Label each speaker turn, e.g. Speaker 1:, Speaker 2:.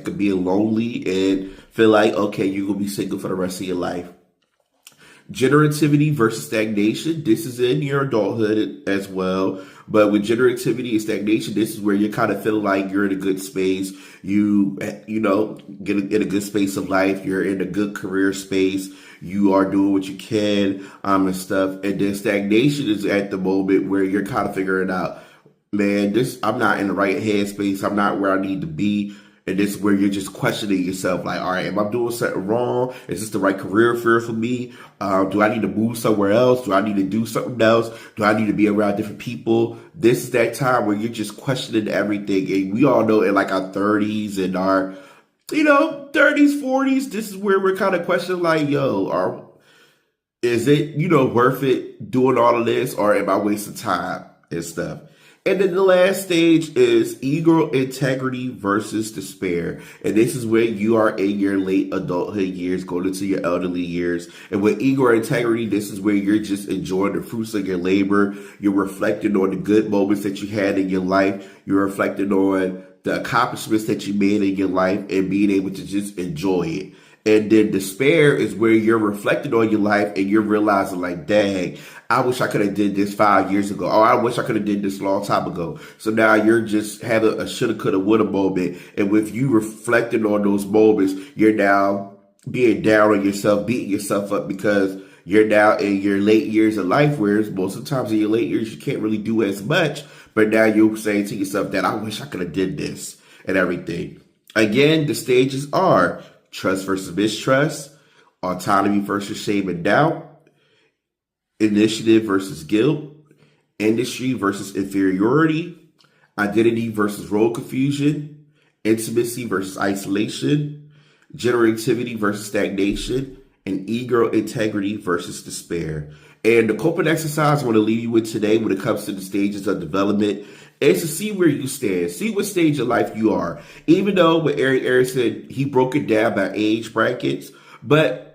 Speaker 1: aspect of being lonely and feel like, okay, you're going to be single for the rest of your life. Generativity versus stagnation. This is in your adulthood as well. But with generativity and stagnation, this is where you're kind of feeling like you're in a good space. You know, get in a good space of life. You're in a good career space. You are doing what you can, and stuff. And then stagnation is at the moment where you're kind of figuring out, man, I'm not in the right headspace. I'm not where I need to be. And this is where you're just questioning yourself, like, all right, am I doing something wrong? Is this the right career field for me? Do I need to move somewhere else? Do I need to do something else? Do I need to be around different people? This is that time where you're just questioning everything. And we all know in like our 30s and our, 30s, 40s, this is where we're kind of questioning, like, is it, worth it doing all of this, or am I wasting time and stuff? And then the last stage is ego integrity versus despair. And this is where you are in your late adulthood years, going into your elderly years. And with ego integrity, this is where you're just enjoying the fruits of your labor. You're reflecting on the good moments that you had in your life. You're reflecting on the accomplishments that you made in your life and being able to just enjoy it. And then despair is where you're reflecting on your life and you're realizing, like, dang, I wish I could have did this 5 years ago. Oh, I wish I could have did this a long time ago. So now you're just having a shoulda, coulda, woulda moment. And with you reflecting on those moments, you're now being down on yourself, beating yourself up because you're now in your late years of life, whereas most of the times in your late years, you can't really do as much. But now you're saying to yourself that I wish I could have did this and everything. Again, the stages are trust versus mistrust, autonomy versus shame and doubt, initiative versus guilt, industry versus inferiority, identity versus role confusion, intimacy versus isolation, generativity versus stagnation, and ego integrity versus despair. And the coping exercise I want to leave you with today when it comes to the stages of development is to see where you stand. See what stage of life you are. Even though what Eric said, he broke it down by age brackets, but